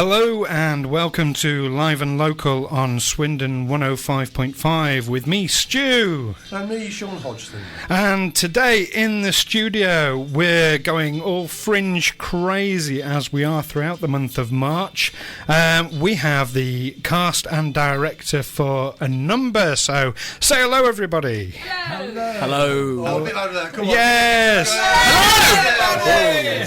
Hello and welcome to Live and Local on Swindon 105.5 with me, Stu. And me, Sean Hodgson. And today in the studio we're going all fringe crazy as we are throughout the month of March. We have the cast and director for A Number, so say hello everybody. Hello. Hello. Oh, a bit louder than that, come on. Yes. Hello.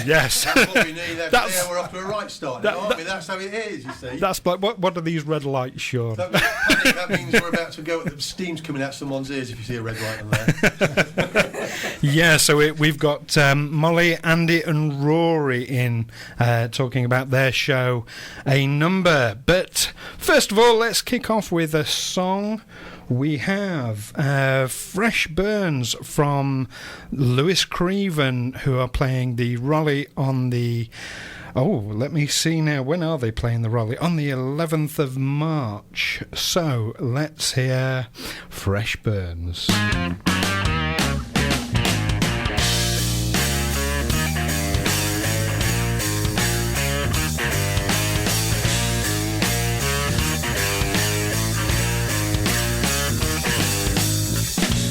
Yes. That's what we need. Yeah, we're off to a right start, now, aren't we? That's how it is, you see. That's like, what are these red lights, Sean? That means we're about to go, the steam's coming out someone's ears if you see a red light on there. Yeah, so we've got Molly, Andy and Rory in talking about their show, A Number. But first of all, let's kick off with a song. We have Fresh Burns from Lewis Creven, who are playing the Raleigh on the... Oh, let me see now. When are they playing the Raleigh? On the 11th of March. So let's hear Fresh Burns.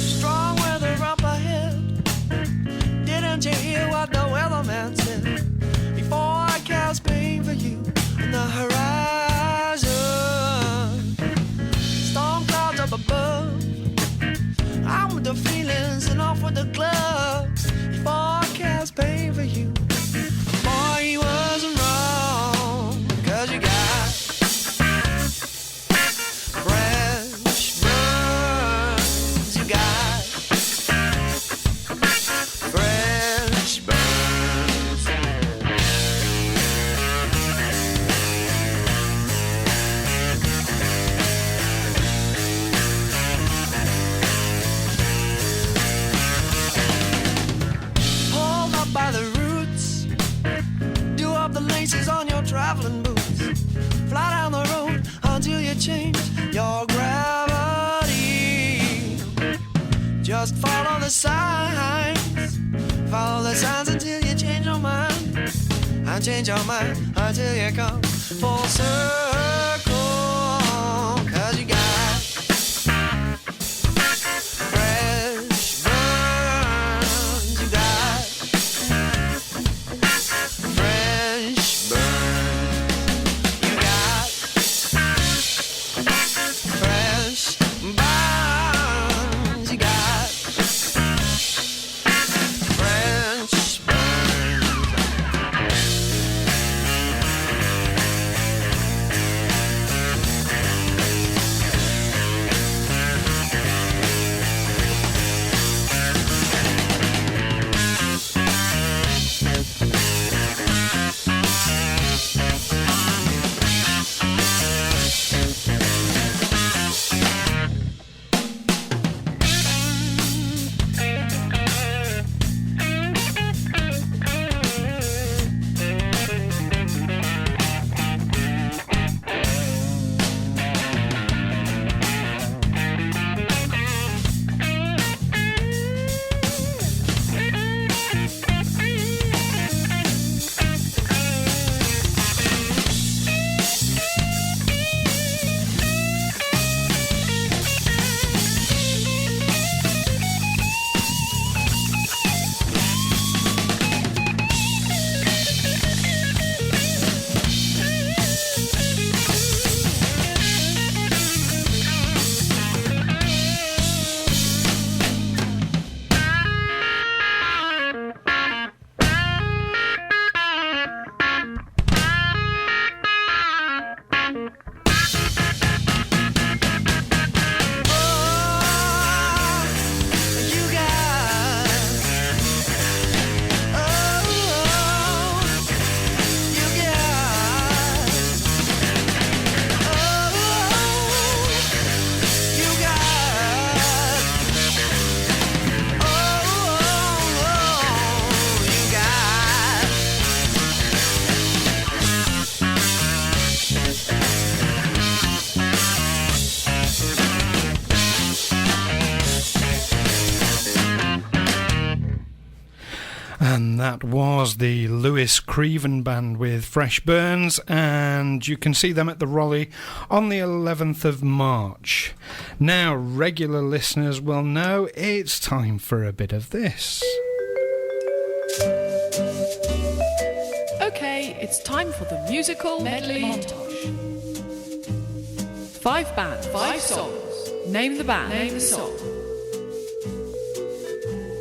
Strong weather up ahead. Didn't you hear what the weatherman said? Before clouds paint for you on the horizon. Storm clouds up above. I'm with the feelings and off with the gloves. Before clouds paint for you. Boy, he wasn't wrong. 'Cause you got fresh burns. You got fresh burns. Hold up by the roots. Do up the laces on your traveling boots. Fly down the road until you change your gravity. Just follow the signs. Follow the signs until you change your mind. And change your mind until you come full circle. 'Cause you got fresh burns. You got fresh burns. You got fresh burns. You got fresh burns. that was the Lewis Creven Band with Fresh Burns, and you can see them at the Raleigh on the 11th of March. Now, regular listeners will know it's time for a bit of this. Okay, it's time for the musical medley montage. 5 bands, 5 songs. Name the band, name the song.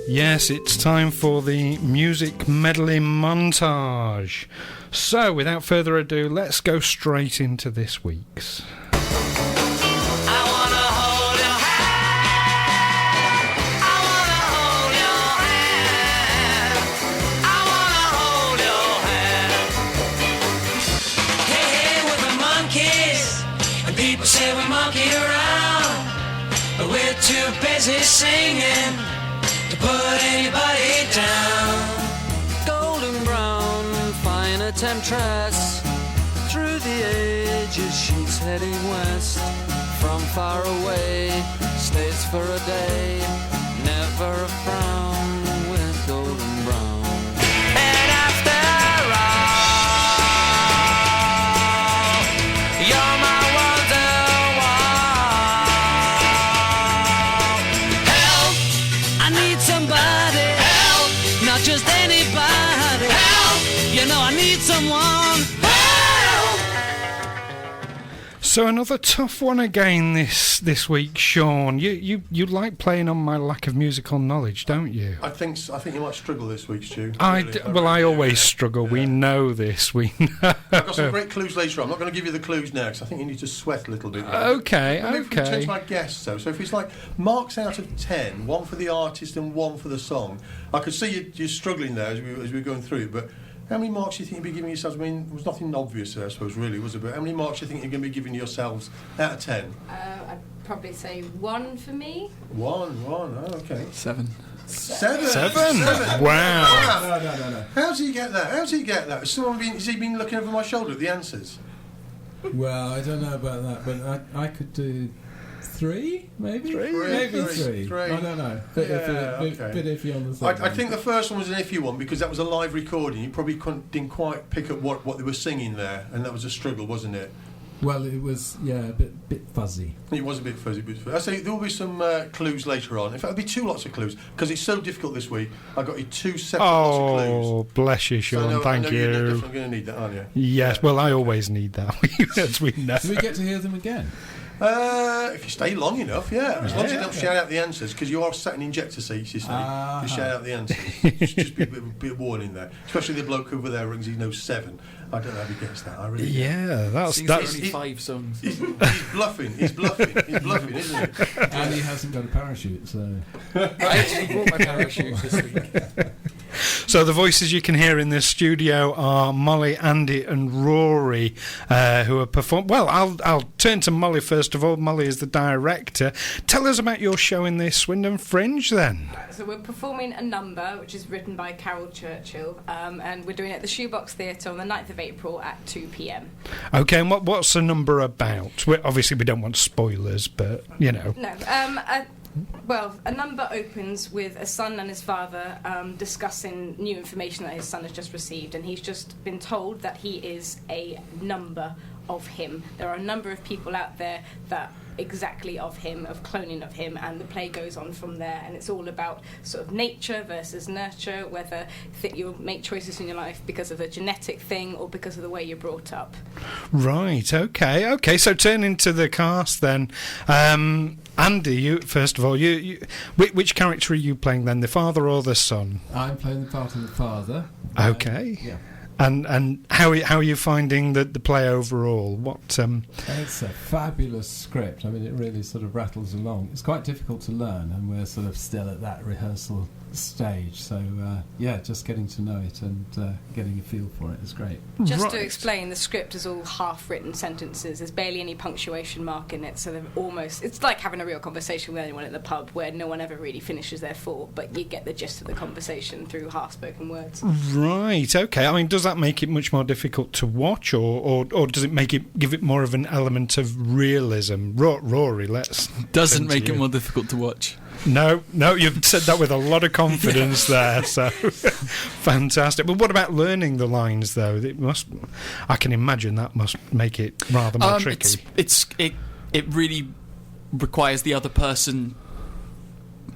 Yes, it's time for the music medley montage. So, without further ado, let's go straight into this week's. People say we monkey around, but we're too busy singing to put anybody down. Golden brown, fine temptress, through the ages she's heading west. From far away, stays for a day, never a frown with golden brown. And after all, you're my just anybody. Help! You know I need someone. Help! So another tough one again this week, Sean. You like playing on my lack of musical knowledge, don't you? I think you might struggle this week, Stu. I always struggle. Yeah. We know this. We know. I've got some great clues later on. I'm not going to give you the clues now because I think you need to sweat a little bit. Okay. Maybe we can change my guess though. So if it's like marks out of 10, 1 for the artist and 1 for the song, I could see you're struggling there as we're going through it, but how many marks do you think you'd be giving yourselves? I mean, there was nothing obvious there, I suppose, really, was it? But how many marks do you think you're going to be giving yourselves out of 10? I'd probably say 1 for me. 1, oh, okay. 7. 7? Wow. No. How do you get that? Has he been looking over my shoulder at the answers? Well, I don't know about that, but I could do 3, maybe? Maybe 3. I don't know. Bit iffy on the thing. I think the first one was an iffy one because that was a live recording. You probably didn't quite pick up what they were singing there, and that was a struggle, wasn't it? Well, it was, a bit fuzzy. It was a bit fuzzy. I say there will be some clues later on. In fact, there'll be 2 lots of clues because it's so difficult this week. I got you 2 separate lots of clues. Oh, bless you, Sean. Thank you. You're definitely going to need that, aren't you? Yes. Well, I always need that, as we know. Do we get to hear them again? If you stay long enough, yeah. As long as you don't shout out the answers, because you are sat in injector seats, you see. You shout out the answers. Just be a bit of warning there. Especially the bloke over there rings, he knows 7. I don't know how he gets that. I really don't. Yeah, that's only 5 songs. He's bluffing, isn't he? And he hasn't got a parachute, so... I actually brought my parachute this week. So the voices you can hear in this studio are Molly, Andy and Rory, who are performing. Well, I'll turn to Molly first of all. Molly is the director. Tell us about your show in the Swindon Fringe then. So we're performing a number which is written by Carol Churchill, and we're doing it at the Shoebox Theatre on the 9th of April at 2 p.m. Okay, and what's the number about? Obviously we don't want spoilers, but, you know. No, well, a number opens with a son and his father discussing new information that his son has just received, and he's just been told that he is a number of him. There are a number of people out there that exactly of him, of cloning of him, and the play goes on from there, and it's all about sort of nature versus nurture, whether you make choices in your life because of a genetic thing or because of the way you're brought up. Right, okay, so turning to the cast then. Andy, you first of all, which character are you playing then, the father or the son? I'm playing the part of the father. Okay. Yeah. And how are you finding the play overall? It's a fabulous script. I mean, it really sort of rattles along. It's quite difficult to learn, and we're sort of still at that rehearsal stage. So, just getting to know it and getting a feel for it is great. Just to explain, the script is all half-written sentences. There's barely any punctuation mark in it, so it's like having a real conversation with anyone at the pub where no one ever really finishes their thought, but you get the gist of the conversation through half-spoken words. Right, okay. I mean, does that make it much more difficult to watch, or does it give it more of an element of realism? Rory, let's... Doesn't make it more difficult to watch. No, you've said that with a lot of confidence there. So fantastic. But what about learning the lines, though? I can imagine that must make it rather more tricky. It really requires the other person,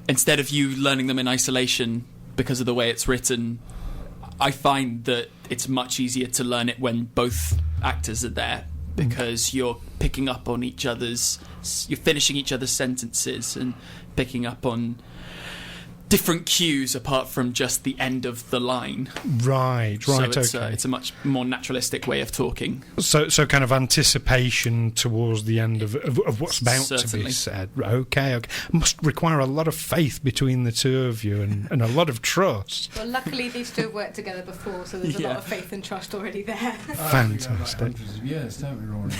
instead of you learning them in isolation because of the way it's written. I find that it's much easier to learn it when both actors are there, because you're picking up on you're finishing each other's sentences and picking up on different cues apart from just the end of the line. Right. So Okay. it's a much more naturalistic way of talking. So kind of anticipation towards the end of what's about to be said. Okay. It must require a lot of faith between the two of you and a lot of trust. Well, luckily these two have worked together before, so there's a lot of faith and trust already there. Fantastic. Hundreds of years, don't we, Rory?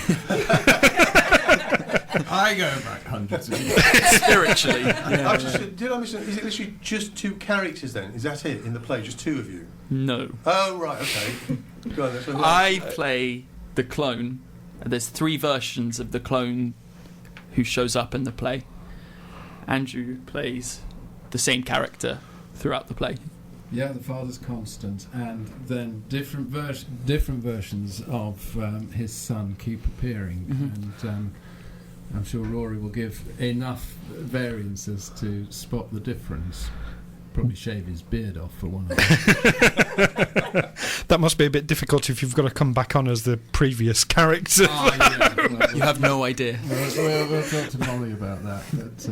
I go back hundreds of years. Spiritually. Did I miss it? Is it literally just two characters then? Is that it in the play? Just two of you? No. Oh, right, okay. Go on, that's I play the clone. There's 3 versions of the clone who shows up in the play. Andrew plays the same character throughout the play. Yeah, the father's constant, and then different versions of his son keep appearing, and I'm sure Rory will give enough variances to spot the difference. Probably shave his beard off for one of them. That must be a bit difficult if you've got to come back on as the previous character. You have no idea. We'll talk to Molly about that. But,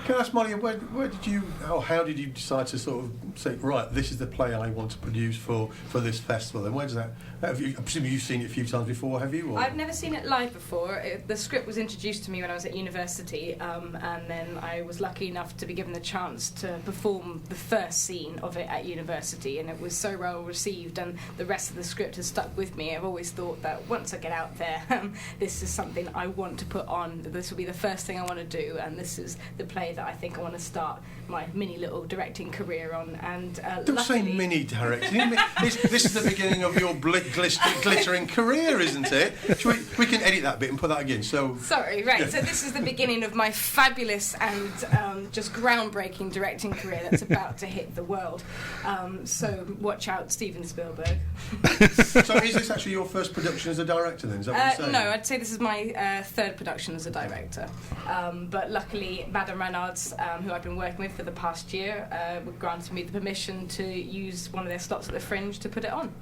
can I ask Molly, how did you decide to sort of say, right, this is the play I want to produce for this festival? And where does that? I presume you've seen it a few times before, have you? Or? I've never seen it live before. The script was introduced to me when I was at university, and then I was lucky enough to be given the chance to perform the first scene of it at university, and it was so well received, and the rest of the script has stuck with me. I've always thought that once I get out there, this is something I want to put on. This will be the first thing I want to do, and this is the play that I think I want to start my mini little directing career on. And don't say mini directing. This is the beginning of your glittering career, isn't it? We can edit that bit and put that again. So sorry, right. So this is the beginning of my fabulous and just groundbreaking directing career that's about to hit the world. So watch out, Steven Spielberg. So is this actually your first production as a director then? Is that what you're saying? No, I'd say this is my third production as a director. But luckily, Madame Reynards, who I've been working with for the past year, granted me the permission to use one of their slots at the Fringe to put it on.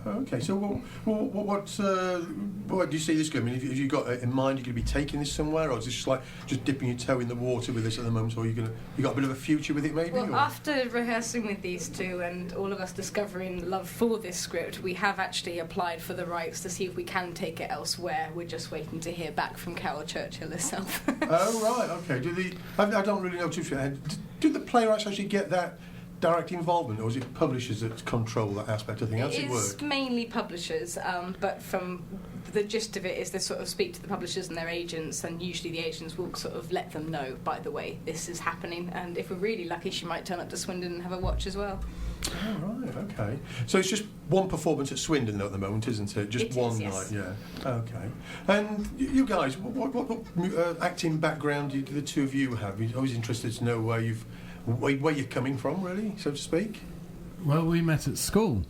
Okay, so what do you see this going? I mean, have you got in mind you're going to be taking this somewhere, or is this just like dipping your toe in the water with this at the moment, or you got a bit of a future with it maybe? Well, after rehearsing with these two and all of us discovering love for this script, we have actually applied for the rights to see if we can take it elsewhere. We're just waiting to hear back from Carol Churchill herself. Oh right, okay. I don't really know too much. Do the playwrights actually get that direct involvement, or is it publishers that control that aspect of things? How does it work? It's mainly publishers, but from the gist of it is they sort of speak to the publishers and their agents, and usually the agents will sort of let them know, by the way, this is happening, and if we're really lucky she might turn up to Swindon and have a watch as well. Oh right, okay. So it's just one performance at Swindon though at the moment, isn't it? Just one night, yes. Yeah. Okay. And you guys, what acting background do the two of you have? I'm always interested to know where you're coming from, really, so to speak. Well, we met at school.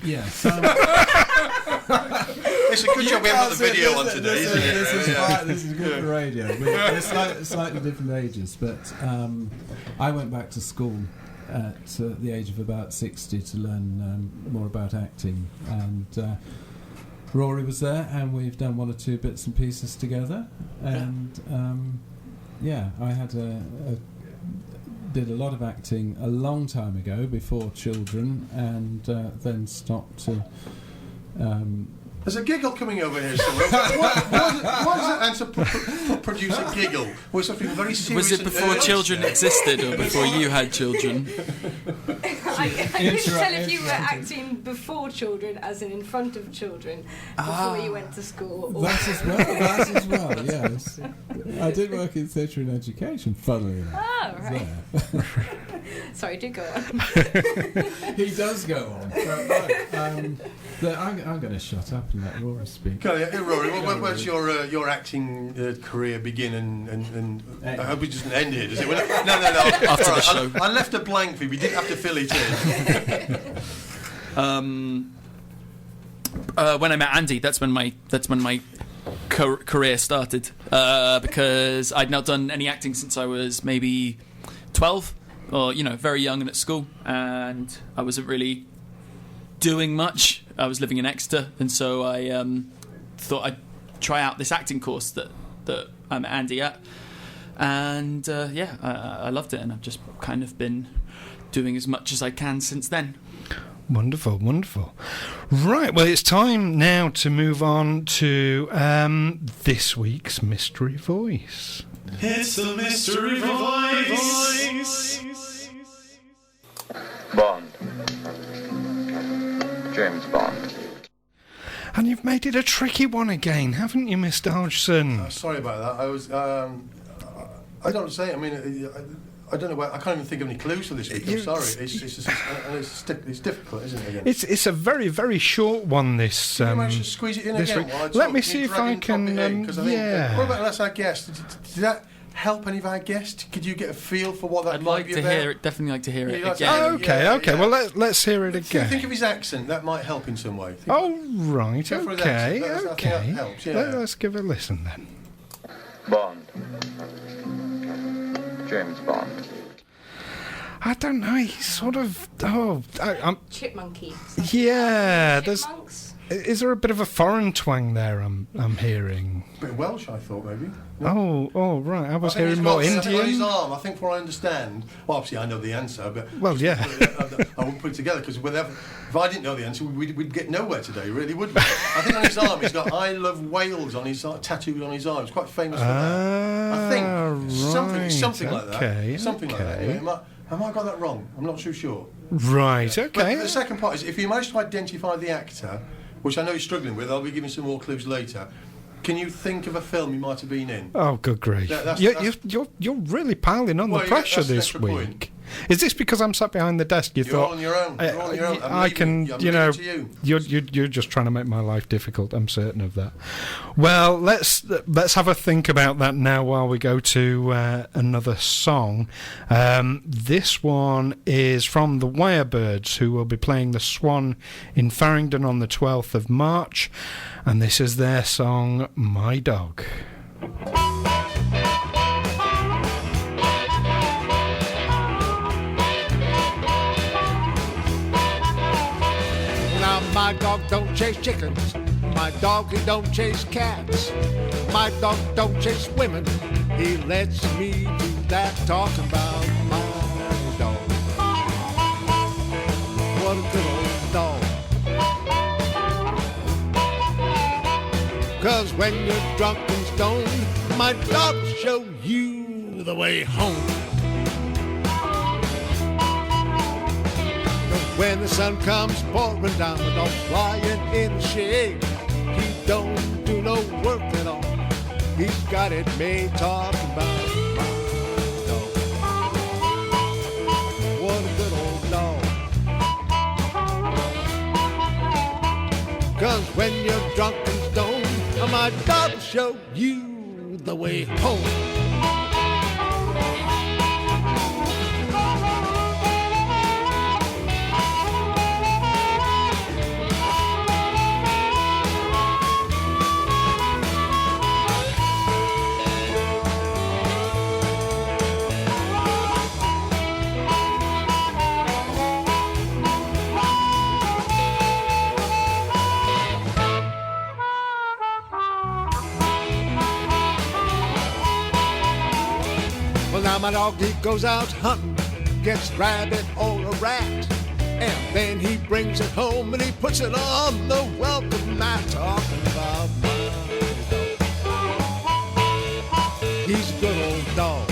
Yes. It's a good job we haven't got the video on today, isn't it? This is good for radio. We're slightly different ages, but I went back to school at the age of about 60 to learn more about acting, and Rory was there, and we've done one or two bits and pieces together, and I did a lot of acting a long time ago before children, and then stopped to There's a giggle coming over here somewhere. Why does it answer produce a giggle? Was something very serious? Was it before children existed or before you had children? I couldn't tell if you were acting before children, as in front of children, before you went to school. Or that as well, yes. I did work in theatre and education, funnily enough. Oh, right. Sorry, do go on. He does go on. I'm going to shut up and let Rory speak. Okay, Rory, where's your acting career begin and I hope it doesn't end here, does it? No. After the show. I left a blank for you. We didn't have to fill it in. When I met Andy, that's when my career started, because I'd not done any acting since I was maybe 12, or very young and at school, and I wasn't really doing much. I was living in Exeter, and so I thought I'd try out this acting course that I met Andy at, and I loved it, and I've just kind of been doing as much as I can since then. Wonderful, wonderful. Right, well, it's time now to move on to this week's Mystery Voice. It's the Mystery Voice. Bond. James Bond. And you've made it a tricky one again, haven't you, Mr. Hodgson? Sorry about that. I was. I don't say. I mean, I don't know. I can't even think of any clues for this week. I'm sorry. It's difficult, isn't it? Again? It's a very, very short one. This. Can you manage to squeeze it in this again? week. While I Let talk? me see if I can. Yeah. What about unless our guest? Did that help any of our guests? Could you get a feel for what that I'd might like be to about? hear it. Definitely like to hear it like to again. hear it? Okay. Yeah. Well, let's hear it again. Think of his accent. That might help in some way. Oh, right. Go for his Okay. accent. I think that helps, yeah. Let's give it a listen then. Bond. James Bond. I don't know. He's sort of. I'm. Chipmunky. Yeah. Chipmunks? Is there a bit of a foreign twang there? I'm hearing. A bit of Welsh, I thought maybe. Oh, right. I was I think hearing he's more got something on his Indian. arm. I think, for I understand. Well, obviously, I know the answer, but Well, yeah. I wouldn't put it together because if I didn't know the answer, we'd get nowhere today, really, wouldn't we? I think on his arm, he's got "I love Wales" on his tattooed on his arm. He's quite famous for that. I think something like that. Okay, Something like that. okay. Yeah, have I got that wrong? I'm not too sure. Right. But Okay. the second part is if you manage to identify the actor, which I know he's struggling with. I'll be giving some more clues later. Can you think of a film he might have been in? Oh, good grief! You're really piling on the pressure that's the this extra week. point. Is this because I'm sat behind the desk? You're thought on your own. You're on your own. I can, I'm leaving it to you. you're just trying to make my life difficult. I'm certain of that. Well, let's have a think about that now while we go to another song. This one is from the Wirebirds, who will be playing the Swan in Farringdon on the 12th of March, and this is their song "My Dog." My dog don't chase chickens. My dog, he don't chase cats. My dog don't chase women. He lets me do that. Talking about my dog. What a good old dog. 'Cause when you're drunk and stoned, my dog will show you the way home. When the sun comes pouring down, the dog's lying in the shade. He don't do no work at all. He's got it made. Talking about my dog. What a good old dog. 'Cause when you're drunk and stoned, my dog will show you the way home. Now my dog, he goes out hunting, gets a rabbit or a rat, and then he brings it home and he puts it on the welcome mat. Talking about my dog. He's a good old dog.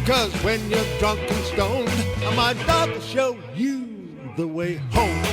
'Cause when you're drunk and stoned, my dog will show you the way home.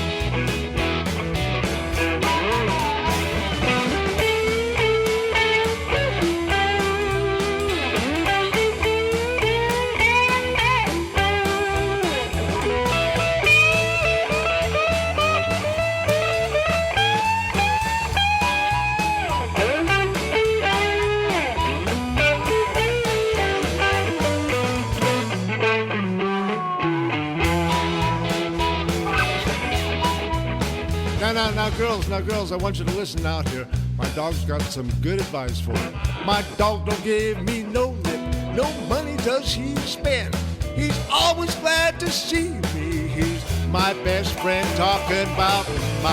Now, girls, I want you to listen out here. My dog's got some good advice for you. My dog don't give me no lip, no money does he spend. He's always glad to see me. He's my best friend, talking about my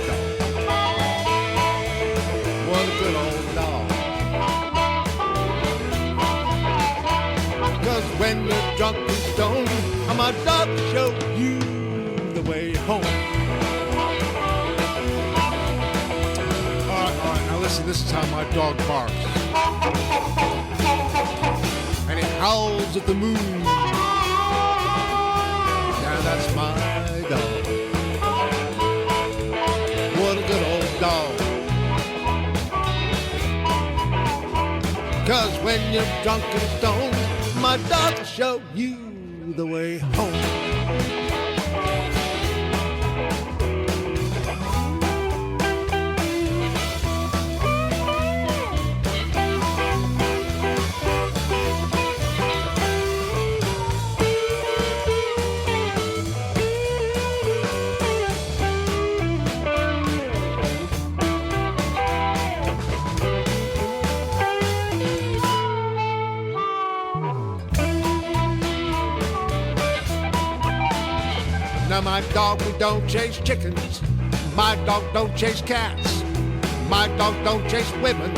dog. What a good old dog. 'Cause when you're drunk and stoned, my dog will show you the way home. All right, now listen, this is how my dog barks. And he howls at the moon. Yeah, that's my dog. What a good old dog. 'Cause when you're drunk and stoned, my dog will show you the way home. Now my dog, we don't chase chickens. My dog don't chase cats. My dog don't chase women.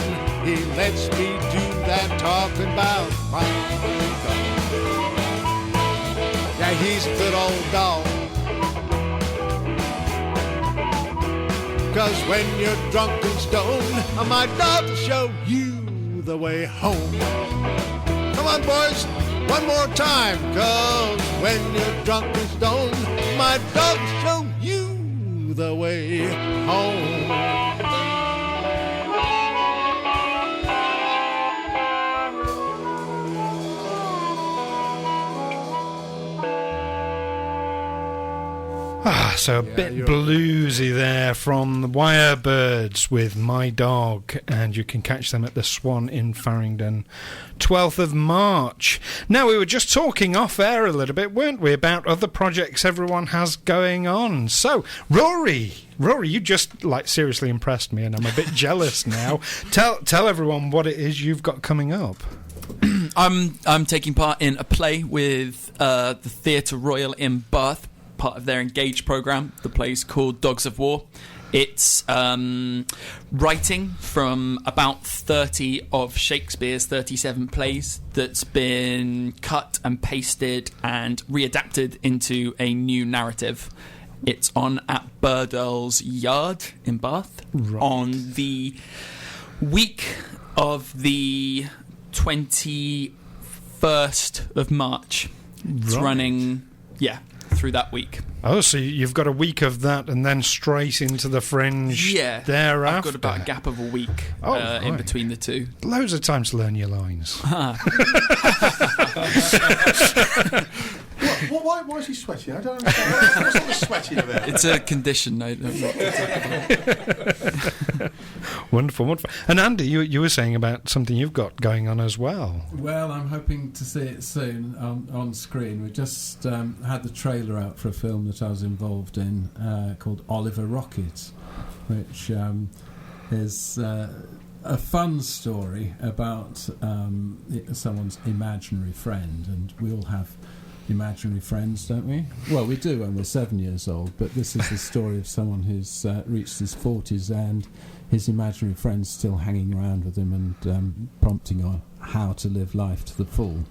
He lets me do that talking about my dog. Yeah, he's a good old dog. 'Cause when you're drunk and stoned, my dog will show you the way home. Come on, boys, one more time. 'Cause when you're drunk and stoned, my dog will show you the way home. So a bit bluesy there from the Wirebirds with My Dog, and you can catch them at the Swan in Farringdon, 12th of March. Now, we were just talking off air a little bit, weren't we, about other projects everyone has going on. So, Rory, you just seriously impressed me, and I'm a bit jealous now. Tell everyone what it is you've got coming up. I'm taking part in a play with the Theatre Royal in Bath, part of their Engage programme. The play's called Dogs of War. It's writing from about 30 of Shakespeare's 37 plays that's been cut and pasted and readapted into a new narrative. It's on at Burdell's Yard in Bath on the week of the 21st of March. It's running, through that week. Oh, so you've got a week of that and then straight into the Fringe thereafter? I've got about a gap of a week in between the two. Loads of time to learn your lines. Why is he sweating? I don't understand. What's all the sweating about? It's a condition. Wonderful. And Andy, you were saying about something you've got going on as well. Well, I'm hoping to see it soon on screen. We just had the trailer out for a film that I was involved in called Oliver Rocket, which is a fun story about someone's imaginary friend, and we all have imaginary friends, don't we? Well, we do when we're 7 years old, but this is the story of someone who's reached his 40s and his imaginary friend's still hanging around with him and prompting on how to live life to the full.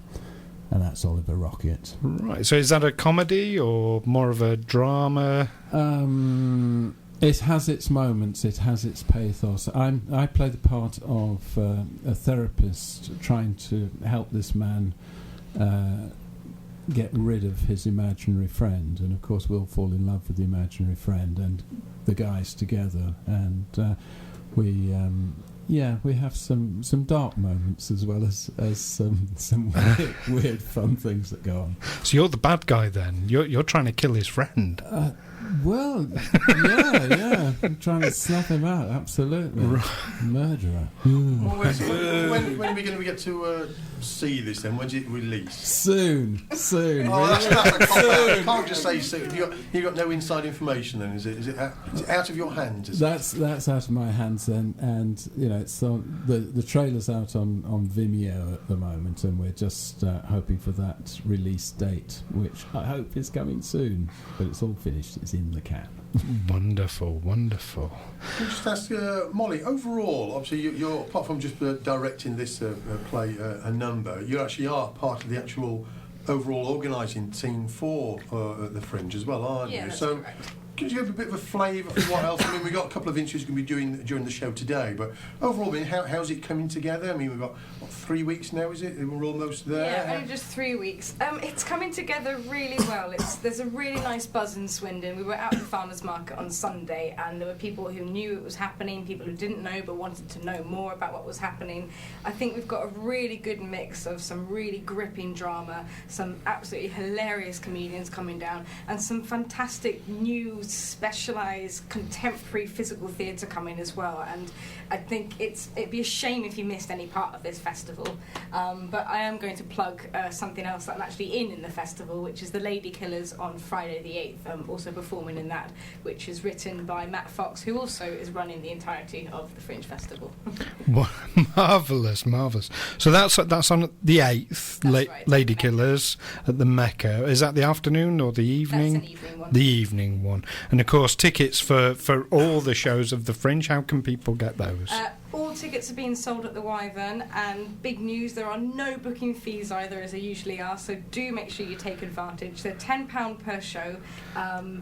And that's Oliver Rocket. Right, so is that a comedy or more of a drama? It has its moments, it has its pathos. I play the part of a therapist trying to help this man get rid of his imaginary friend, and of course we'll fall in love with the imaginary friend and the guys together, and we Yeah, we have some dark moments as well as some weird fun things that go on. So you're the bad guy then. You're trying to kill his friend. Well, yeah, I'm trying to snuff him out. Absolutely, murderer. Well, when are we going to get to see this then? When's it released? Soon. Oh, that's can't just say soon. You got no inside information then? Is it out of your hands? That's out of my hands then, and it's on the trailer's out on Vimeo at the moment, and we're just hoping for that release date, which I hope is coming soon. But it's all finished. It's in the can. Wonderful. Can I just ask Molly, overall, obviously you're apart from just directing this play a number, you actually are part of the actual overall organising team for the Fringe as well, aren't you? So correct. Could you give a bit of a flavour for what else? I mean, we've got a couple of interviews going to be doing during the show today, but overall, I mean, how's it coming together? I mean, we've got 3 weeks now, is it? We're almost there. Yeah, only just 3 weeks. It's coming together really well. There's a really nice buzz in Swindon. We were out at the farmers market on Sunday, and there were people who knew it was happening, people who didn't know but wanted to know more about what was happening. I think we've got a really good mix of some really gripping drama, some absolutely hilarious comedians coming down, and some fantastic new specialised contemporary physical theatre coming as well. And I think it'd be a shame if you missed any part of this festival. But I am going to plug something else that I'm actually in the festival, which is the Lady Killers on Friday the 8th. I'm also performing in that, which is written by Matt Fox, who also is running the entirety of the Fringe Festival. Marvellous. So that's on the 8th, Right, Lady Killers at the Mecca. Is that the afternoon or the evening? That's an evening one. The evening one. And of course, tickets for all the shows of the Fringe, how can people get those? All tickets are being sold at the Wyvern, and big news, there are no booking fees either, as there usually are, so do make sure you take advantage. They're £10 per show.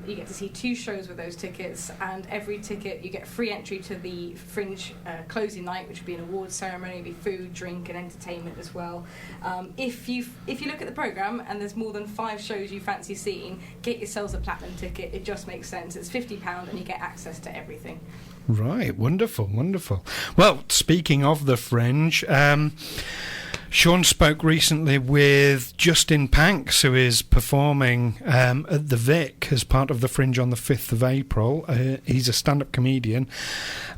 You get to see 2 shows with those tickets, and every ticket you get free entry to the Fringe closing night, which will be an awards ceremony, it'll be food, drink and entertainment as well. If you look at the programme and there's more than 5 shows you fancy seeing, get yourselves a platinum ticket. It just makes sense. It's £50 and you get access to everything. Right, wonderful. Well, speaking of the Fringe, Sean spoke recently with Justin Panks, who is performing at the Vic as part of the Fringe on the 5th of April. He's a stand-up comedian.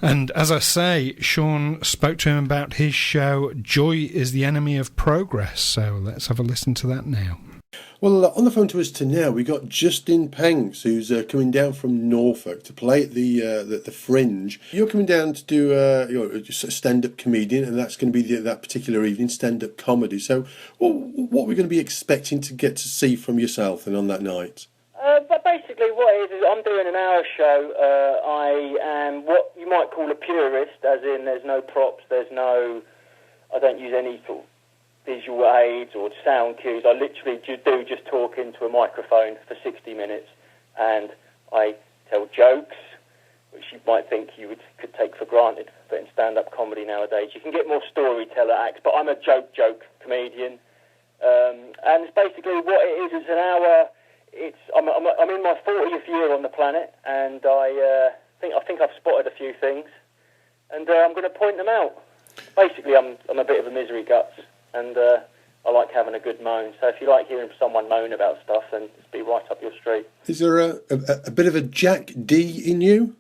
And as I say, Sean spoke to him about his show, Joy is the Enemy of Progress. So let's have a listen to that now. Well, on the phone to us now, we got Justin Panks, who's coming down from Norfolk to play at the Fringe. You're coming down to do a stand-up comedian, and that's going to be that particular evening, stand-up comedy. So, what we're going to be expecting to get to see from yourself and on that night? But basically, what it is I'm doing an hour show. I am what you might call a purist, as in there's no props, I don't use any sort of visual aids or sound cues. I literally do just talk into a microphone for 60 minutes, and I tell jokes, which you might think you could take for granted, but in stand-up comedy nowadays, you can get more storyteller acts, but I'm a joke comedian, and it's basically what it is. It's an hour. I'm in my 40th year on the planet, and I think I've spotted a few things, and I'm going to point them out. Basically, I'm a bit of a misery guts, and I like having a good moan. So if you like hearing someone moan about stuff, then it's be right up your street. Is there a bit of a Jack D in you?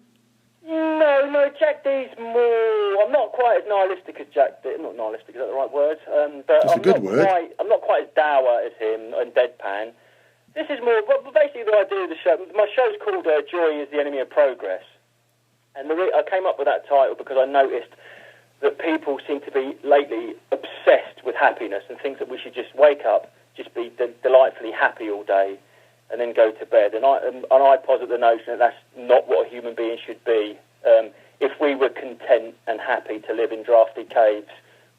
No, Jack D's more... I'm not quite as nihilistic as Jack D. Not nihilistic, is that the right word? But That's a good word. I'm not quite as dour as him and deadpan. This is more... But basically the idea of the show... My show's called Joy is the Enemy of Progress. And I came up with that title because I noticed that people seem to be lately obsessed with happiness and think that we should just wake up, just be delightfully happy all day, and then go to bed. And I posit the notion that that's not what a human being should be. If we were content and happy to live in drafty caves,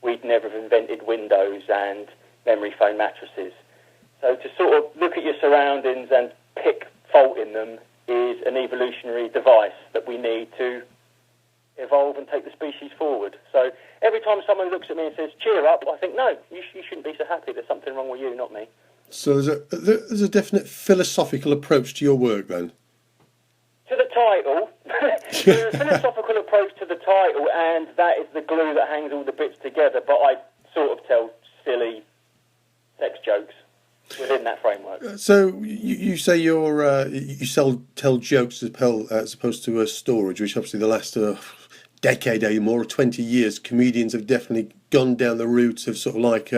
we'd never have invented windows and memory foam mattresses. So to sort of look at your surroundings and pick fault in them is an evolutionary device that we need to evolve and take the species forward. So every time someone looks at me and says, cheer up, I think, no, you shouldn't be so happy. There's something wrong with you, not me. So there's a definite philosophical approach to your work, then? To the title, there's a philosophical approach to the title, and that is the glue that hangs all the bits together, but I sort of tell silly sex jokes within that framework. So you say you tell jokes as opposed to a storage, which obviously the last decade or more, 20 years, comedians have definitely gone down the route of sort of like,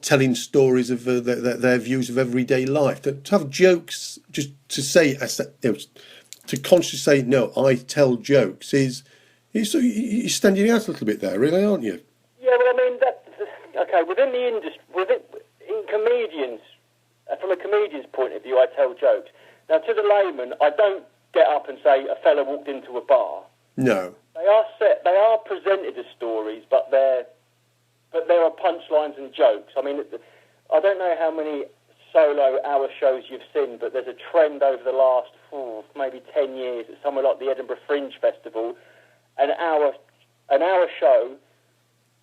telling stories of their views of everyday life. To have jokes, just to say, to consciously say, no, I tell jokes, you're standing out a little bit there, really, aren't you? Yeah, well, I mean, okay, within the industry, in comedians, from a comedian's point of view, I tell jokes. Now, to the layman, I don't get up and say a fella walked into a bar. No. They are presented as stories, but there are punchlines and jokes. I mean, I don't know how many solo hour shows you've seen, but there's a trend over the last maybe 10 years at somewhere like the Edinburgh Fringe Festival. An hour show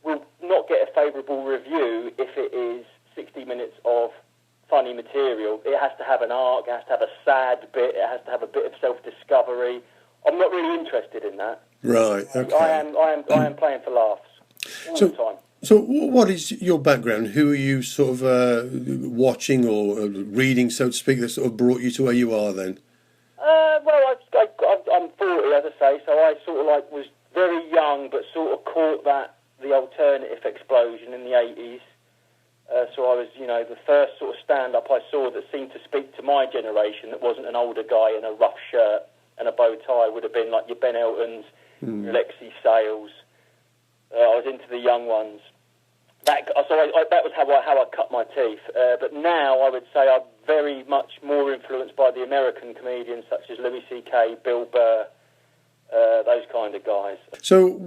will not get a favourable review if it is 60 minutes of funny material. It has to have an arc, it has to have a sad bit, it has to have a bit of self-discovery. I'm not really interested in that. Right, okay. I am playing for laughs all the time. So what is your background? Who are you sort of watching or reading, so to speak, that sort of brought you to where you are then? Well, I'm 40, as I say, so I sort of like was very young, but sort of caught the alternative explosion in the 80s. So I was, the first sort of stand-up I saw that seemed to speak to my generation, that wasn't an older guy in a rough shirt and a bow tie, would have been like your Ben Eltons, your Lexi Sales. I was into the young ones. That was how I cut my teeth. But now I would say I'm very much more influenced by the American comedians such as Louis C.K., Bill Burr, those kind of guys. So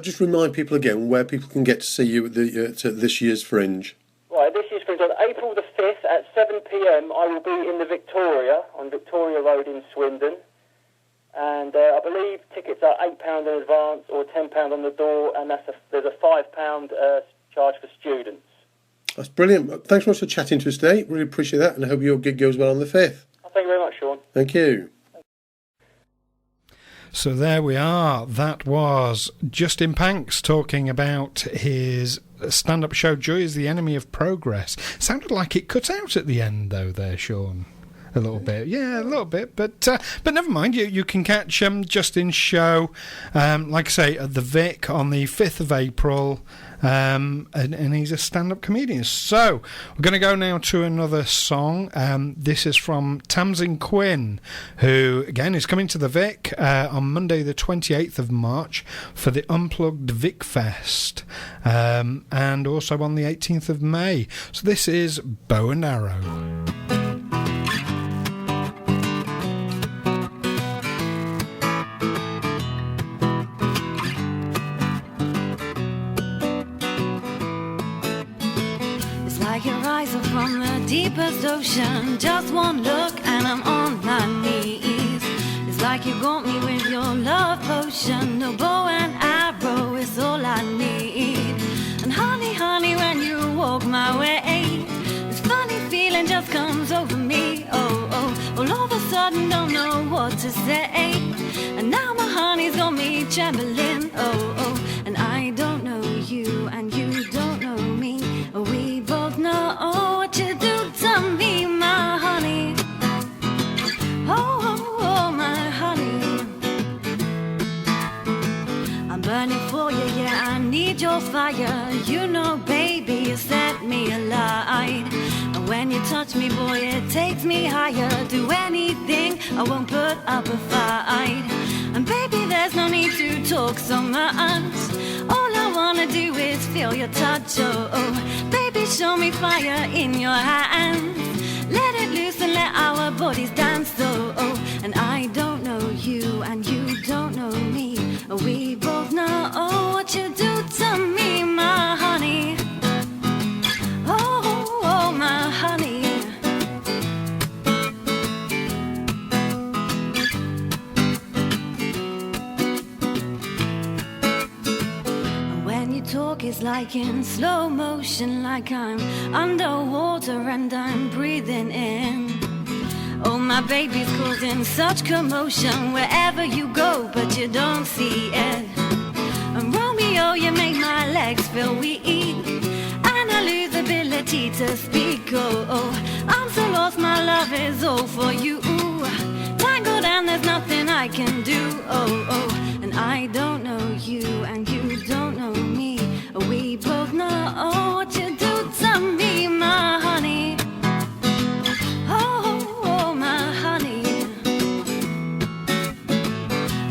just remind people again where people can get to see you at this year's Fringe. Right, this year's Fringe on April the 5th at 7 p.m. I will be in the Victoria, on Victoria Road in Swindon. And I believe tickets are £8 in advance or £10 on the door, and there's a £5 charge for students. That's brilliant. Thanks so much for chatting to us today. Really appreciate that, and I hope your gig goes well on the 5th. Thank you very much, Sean. Thank you. So there we are. That was Justin Panks talking about his stand-up show, Joy is the Enemy of Progress. Sounded like it cut out at the end, though, there, Sean. A little bit, yeah, a little bit, but never mind. You can catch Justin's show, like I say, at the Vic on the 5th of April, and he's a stand-up comedian. So we're going to go now to another song. This is from Tamsin Quinn, who again is coming to the Vic on Monday, the 28th of March, for the Unplugged Vic Fest, and also on the 18th of May. So this is Bow and Arrow. From the deepest ocean, just one look and I'm on my knees. It's like you got me with your love potion. No bow and arrow is all I need. And honey, honey, when you walk my way, this funny feeling just comes over me. Oh, oh, all of a sudden don't know what to say. And now my honey's got me trembling. Oh, oh, and I don't know you and you don't know me. We both know what you do to me, my honey. Oh, oh, oh, my honey. I'm burning for you, yeah, I need your fire. You know, baby, you set me alight. And when you touch me, boy, it takes me higher. Do anything, I won't put up a fight. And baby, there's no need to talk so much. All I wanna do is feel your touch, oh, oh. Baby, show me fire in your hands. Let it loose and let our bodies dance, oh, oh. And I don't know you and you don't know me. We both know what you do to me, my honey. Oh, oh, oh, my honey. Talk is like in slow motion, like I'm underwater and I'm breathing in Oh, my baby's causing such commotion wherever you go, but you don't see it. And Romeo, you make my legs feel weak, and I lose ability to speak. Oh, oh, I'm so lost, my love is all for you. Tangled and there's nothing I can do. Oh, oh, and I don't know you, and you don't know me. We both know what you do to me, my honey. Oh, oh, my honey.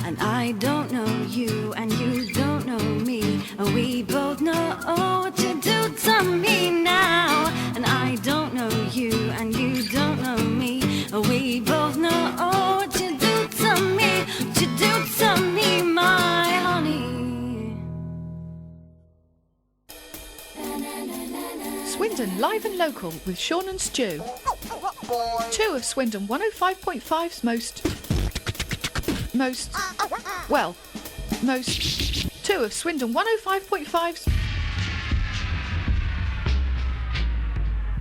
And I don't know you, and you don't know me. We both know what you do to me now. And I don't know you, and you don't know me. We both know what you do to me. What you do to me, my honey. Swindon Live and Local with Sean and Stu. Two of Swindon 105.5's two of Swindon 105.5's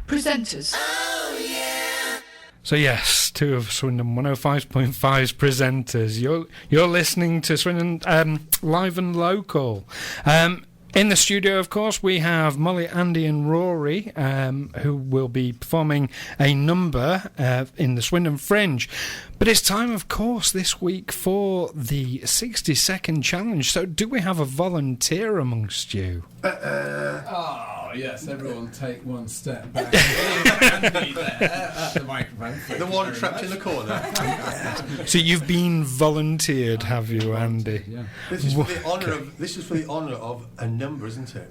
presenters. So yes, two of Swindon 105.5's presenters. You're listening to Swindon Live and Local. In the studio, of course, we have Molly, Andy and Rory, who will be performing a number in the Swindon Fringe. But it's time, of course, this week for the 60-second challenge. So do we have a volunteer amongst you? Oh, yes, everyone take one step back. Andy there at the microphone. The one trapped in the corner. So you've been volunteered, have you, Andy? Yeah. This is for the honour of a number, isn't it?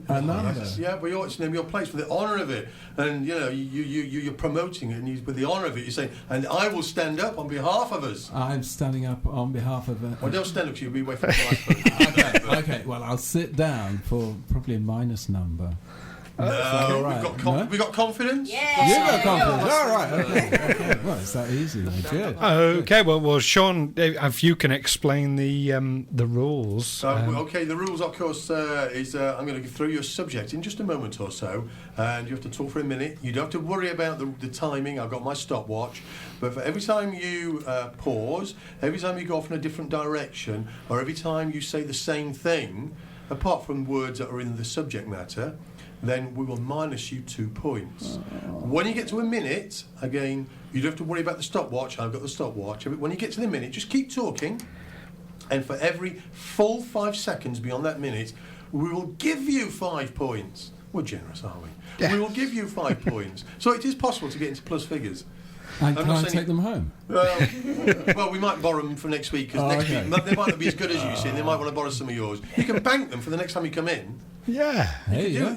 A number? Yeah, but you ought to name your place for the honour of it. And, you know, you're promoting it, and with the honour of it, you're saying, and I will stand up on behalf of us. I'm standing up on behalf of... Well, don't stand up, because you'll be away from the microphone. Okay, well, I'll sit down for probably a minus number. No, right. we got confidence? Yeah. You got confidence? All right, okay. Well, it's that easy then. Good. Okay, well, Sean, if you can explain the rules. Okay, the rules, of course, is I'm going to throw you a subject in just a moment or so, and you have to talk for a minute. You don't have to worry about the timing. I've got my stopwatch. But for every time you pause, every time you go off in a different direction, or every time you say the same thing, apart from words that are in the subject matter, then we will minus you 2 points. When you get to a minute, again, you don't have to worry about the stopwatch. I've got the stopwatch. When you get to the minute, just keep talking. And for every full 5 seconds beyond that minute, we will give you 5 points. We're generous, aren't we? Yeah. We will give you 5 points. So it is possible to get into plus figures. And can I take them home? Well, we might borrow them for next week, because next week they might not be as good as you see, and they might want to borrow some of yours. You can bank them for the next time you come in. Yeah. Hey, yeah.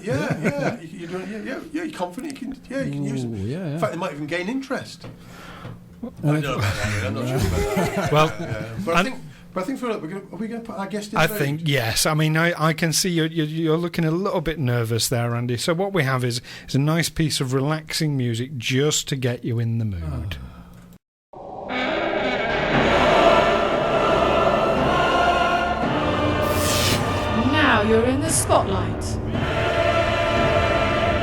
You're confident. You can use them. Yeah. In fact, they might even gain interest. I don't know about that. I'm not sure about that. Well, but I think are we going to put our guest in? I think yes. I mean, I can see you're looking a little bit nervous there, Andy. So what we have is a nice piece of relaxing music just to get you in the mood. Now you're in the spotlight.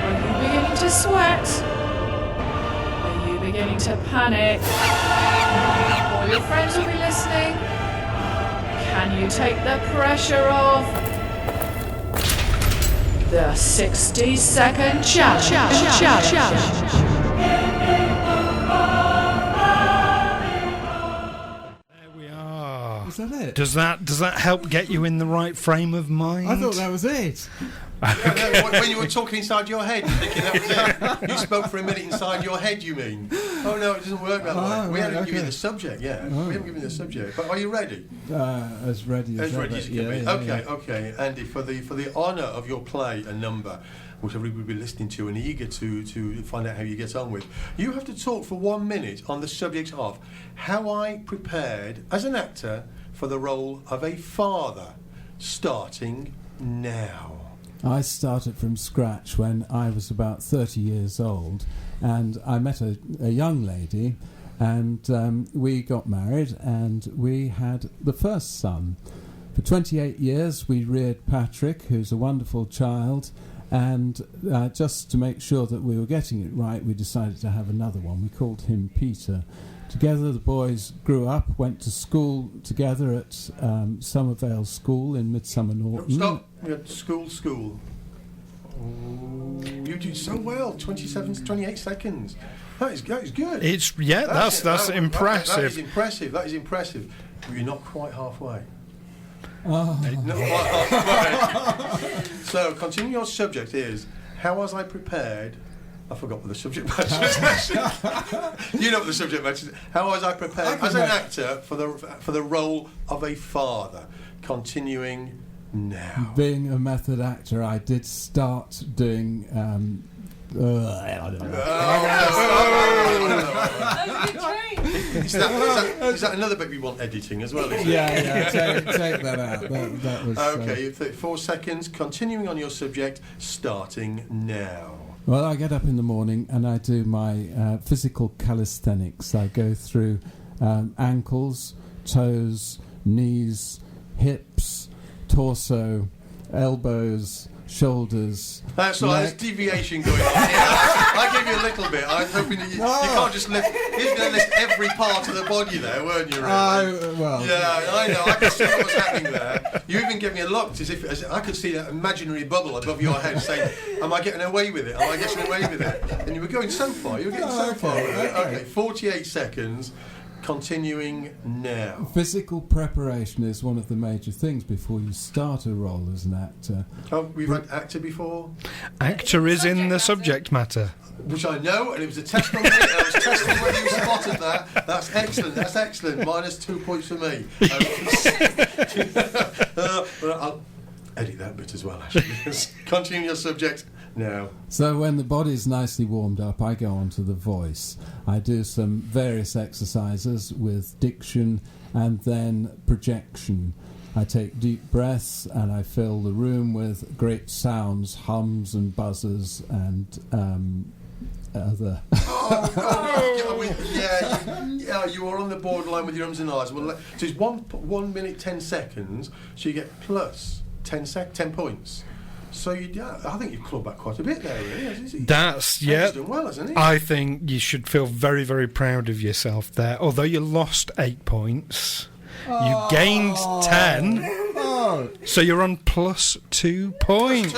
Are you beginning to sweat? Are you beginning to panic? All your friends will be listening. Can you take the pressure off? The 60-second challenge. Is that it? Does that help get you in the right frame of mind? I thought that was it. When you were talking inside your head, you're thinking that was it. You spoke for a minute inside your head, you mean? Oh no, it doesn't work that way. We haven't given you the subject yet. We haven't given you the subject. But are you ready? As ready as you can be. Okay, Andy. For the honour of your play and number, which everybody will be listening to and eager to find out how you get on with, you have to talk for 1 minute on the subject of how I prepared as an actor for the role of a father, starting now. I started from scratch when I was about 30 years old, and I met a young lady, and we got married, and we had the first son. For 28 years we reared Patrick, who's a wonderful child, And just to make sure that we were getting it right, we decided to have another one. We called him Peter. Together, the boys grew up, went to school together at Somervale School in Midsummer Norton. Stop. We had school. Oh, you did so well. 28 seconds. That is good. That's impressive. That is impressive. But you're not quite halfway. Oh. Not quite halfway. So, continuing your subject is, how was I prepared? I forgot what the subject matter is. You know what the subject matter is. How was I prepared as an actor for the role of a father? Continuing now. Being a method actor, I did start doing. I don't know. Is that another bit we want editing as well? Yeah. Take that out. That was okay. 4 seconds. Continuing on your subject. Starting now. Well, I get up in the morning and I do my physical calisthenics. I go through ankles, toes, knees, hips, torso, elbows, shoulders. That's all right, there's deviation going on here. I gave you a little bit. I was hoping that you can't just lift. You're going to list every part of the body there, weren't you, really? Yeah, I know. I could see what was happening there. You even gave me a look as if I could see that imaginary bubble above your head saying, am I getting away with it? Am I getting away with it? And you were going so far. You were getting so far with it. Okay, 48 seconds. Continuing now. Physical preparation is one of the major things before you start a role as an actor. Oh, we've had actor before? Actor is in the subject matter. Which I know, and it was a test on me. I was testing whether you spotted that. That's excellent. Minus 2 points for me. I'll edit that bit as well, actually. Continue your subject now. So when the body's nicely warmed up, I go on to the voice. I do some various exercises with diction and then projection. I take deep breaths and I fill the room with great sounds, hums and buzzes and other... you are on the borderline with your ums and ahs. Well, so it's 1 minute 10 seconds, so you get plus 10 points. So I think you've clawed back quite a bit there, really. He's done well, hasn't he? I think you should feel very, very proud of yourself there. Although you lost 8 points, you gained 10. So you're on plus 2 points.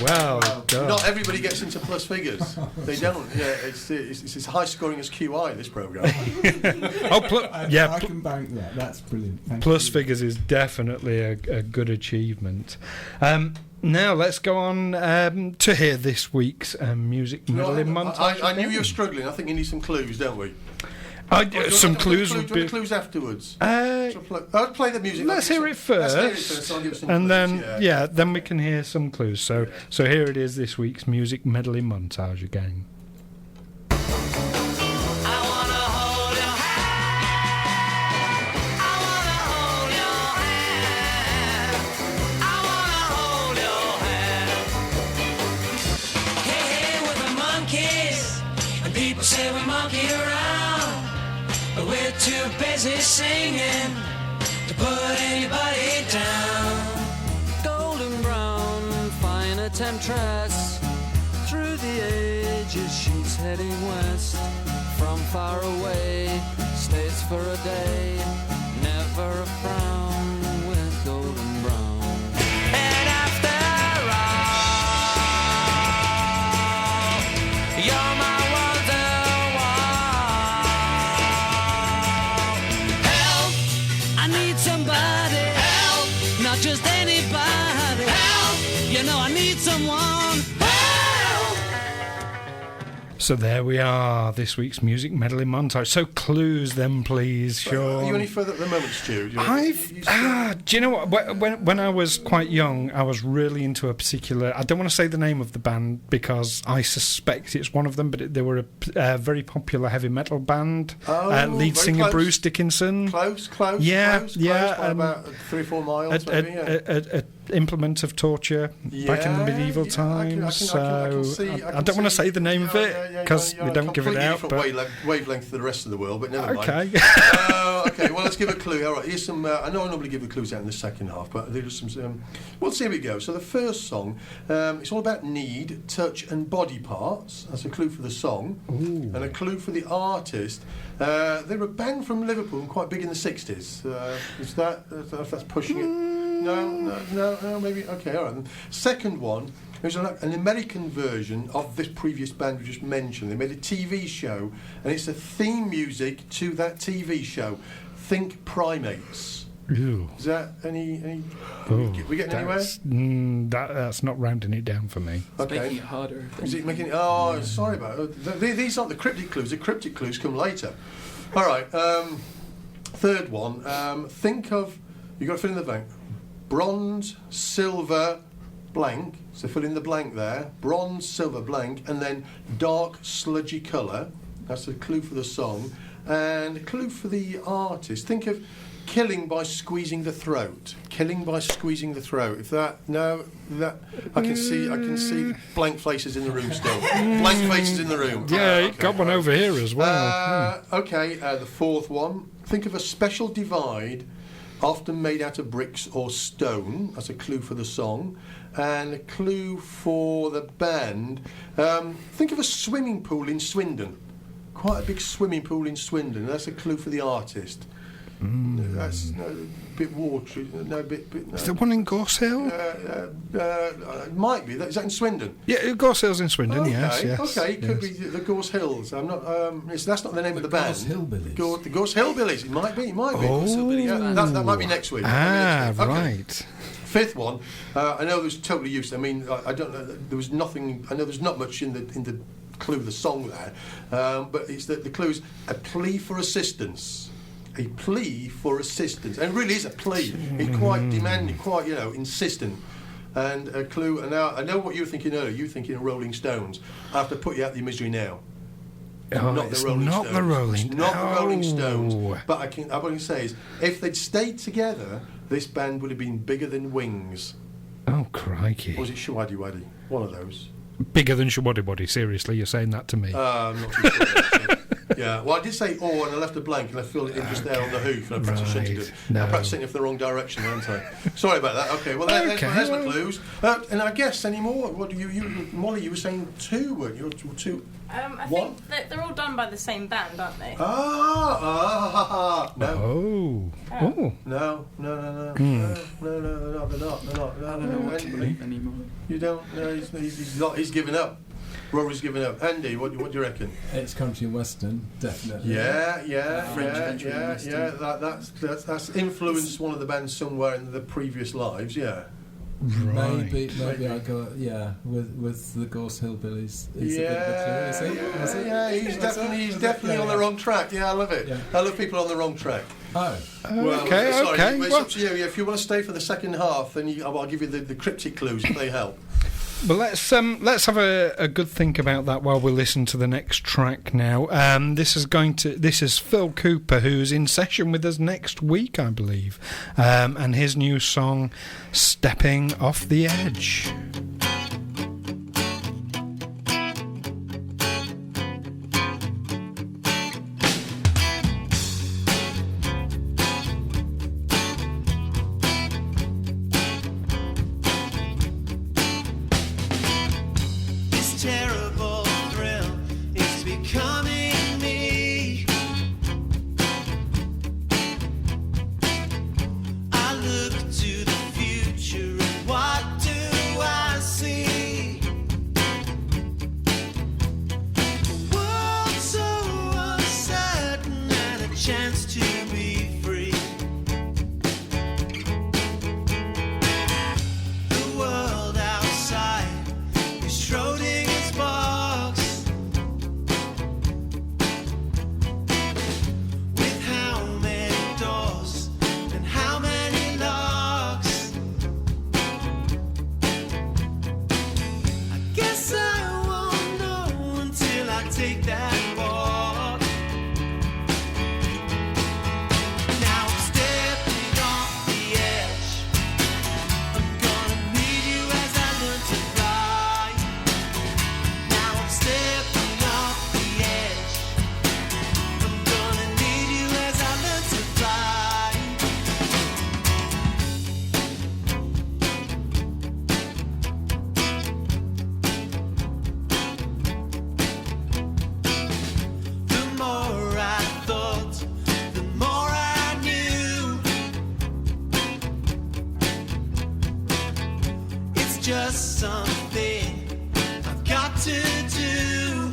Well done. Not everybody gets into plus figures. They don't. Yeah, it's as high scoring as QI, this programme. I can bank that. That's brilliant. Thank plus you. figures is definitely a good achievement. Now let's go on to hear this week's music medley montage. I knew you were struggling. I think you need some clues, don't we? Some clues would be... clues afterwards? I'll play the music. Let's hear it first. I'll give some and clues, then, then we can hear some clues. So here it is, this week's music medley montage again. People say we monkey around, but we're too busy singing to put anybody down. Golden brown, fine a temptress, through the ages she's heading west. From far away, stays for a day, never a frown with golden brown. And after all, you're my just anybody. Help! You know I need someone. Help! So there we are, this week's music medley montage. So clues then, please, Sean. Are you any further at the moment, Stu? Do you know what? When I was quite young, I was really into a particular... I don't want to say the name of the band because I suspect it's one of them, but they were a very popular heavy metal band. Lead singer close. Bruce Dickinson. Close. Yeah. By about 3 or 4 miles, maybe. A implement of torture back in the medieval times. I don't want to say the name of it because we don't give it out. Different wavelength to the rest of the world, but never mind. Okay. Okay, well, let's give a clue. All right, here's some. I know I normally give the clues out in the second half, but there's some. Well, see how we go. So the first song, it's all about need, touch, and body parts. That's a clue for the song. Ooh. And a clue for the artist. They're a band from Liverpool, and quite big in the 60s. Is that? I don't know if that's pushing it. No, maybe. Okay, all right. Then. Second one. There's an American version of this previous band we just mentioned. They made a TV show, and it's the theme music to that TV show. Think Primates. Ew. Is that any we getting anywhere? That's not rounding it down for me. It's making it harder. Is it making it? Oh, sorry about it. These aren't the cryptic clues. The cryptic clues come later. All right. Third one. Think of. You've got to fill in the blank. Bronze, silver, blank. So fill in the blank there. Bronze, silver, blank, and then dark, sludgy colour. That's a clue for the song. And a clue for the artist. Think of killing by squeezing the throat. Killing by squeezing the throat. If that I can see blank faces in the room still. Blank faces in the room. Yeah, okay. Got one over here as well. Okay, the fourth one. Think of a special divide, often made out of bricks or stone. That's a clue for the song. And a clue for the band. Think of a swimming pool in Swindon. Quite a big swimming pool in Swindon. That's a clue for the artist. That's a bit watery. No, bit. No. Is there one in Gorse Hill? It might be. Is that in Swindon? Yeah, Gorse Hill's in Swindon. Okay, Yes. Okay, it could be the Gorse Hills. I'm not. That's not the name of the band. Gorse Hillbillies. The Gorse Hillbillies. It might be. Oh. Yeah, that might be next week. Okay. Right. Fifth one. I know there's totally useless. I mean, I don't know. There was nothing. I know there's not much in the clue of the song there, but it's the clue's a plea for assistance. A plea for assistance, and it really is a plea. It's quite demanding, quite insistent. And a clue. And now I know what you were thinking earlier. You were thinking of Rolling Stones. I have to put you out of your misery now. It's not the Rolling Stones. But what I can say is, if they'd stayed together, this band would have been bigger than Wings. Oh crikey! Or was it Shwaddy Waddy? One of those. Bigger than Shwaddy Waddy. Seriously, you're saying that to me? I'm not too sure. Yeah, well, I did say and I left a blank, and I filled it in just there on the hoof, and I perhaps shouldn't have. No. I'm perhaps sitting for the wrong direction, aren't I? Sorry about that. Okay, well, there's my clues. And I guess any more? What Molly? You were saying two, weren't you? Two. I think that they're all done by the same band, aren't they? No. Oh. No, they're not. I don't know what to believe anymore. You don't? No, he's not. He's given up. Rory's given up. Andy, what do you reckon? It's country and western, definitely. That's influenced one of the bands somewhere in the previous lives. Yeah. Right. Maybe I go with the Gorse Hillbillies. It's a bit of a clue, He's definitely on the wrong track. Yeah, I love it. Yeah. I love people on the wrong track. Oh. Well, okay. It's up to you. If you want to stay for the second half, then I'll give you the cryptic clues if they help. Well, let's have a good think about that while we listen to the next track now. This is Phil Cooper, who's in session with us next week, I believe, and his new song, "Stepping Off the Edge." Take that walk. Now just something I've got to do.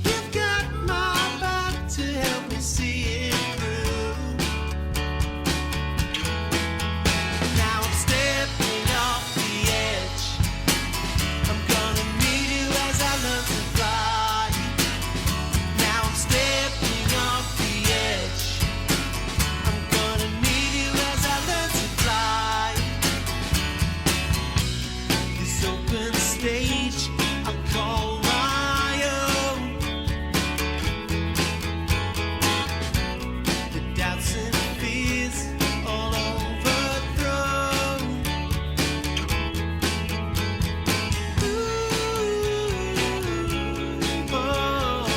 You've got my back to help me see it through. Now I'm stepping off the edge. I'm gonna need you as I learn to fly. Now I'm stepping off the edge. I'm gonna need you as I learn to fly. This open stage I call my own. The doubts and fears all overthrown. Ooh, oh.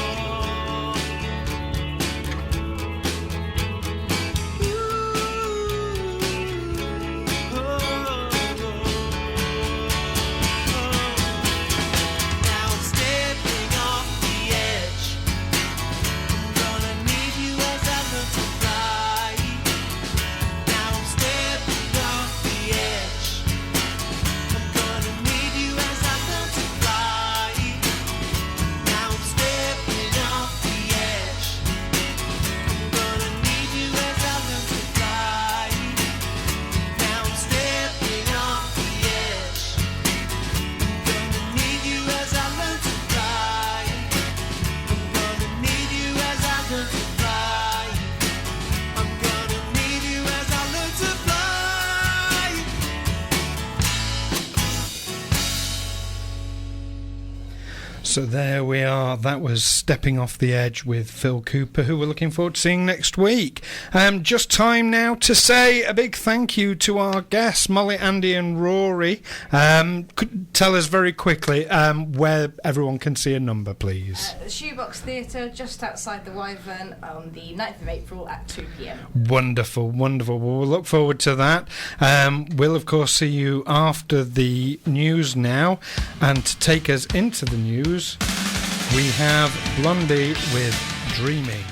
Now I'm stepping off the edge. I'm gonna need you as I learn to fly. Now I'm stepping off the edge. I'm gonna need you as I learn to fly. Now I'm stepping off the edge. I'm gonna need you as I learn to fly. Now I'm stepping off the edge. I'm gonna need you as I learn to fly. I'm gonna need you as I learn to fly. I'm gonna need you as I learn to fly. So there we are. That was Stepping Off the Edge with Phil Cooper, who we're looking forward to seeing next week. Just time now to say a big thank you to our guests, Molly, Andy and Rory. Could tell us very quickly where everyone can see a number, please. The Shoebox Theatre, just outside the Wyvern, on the 9th of April at 2 p.m. Wonderful, wonderful. Well, we'll look forward to that. We'll, of course, see you after the news now. And to take us into the news, we have Blondie with Dreaming.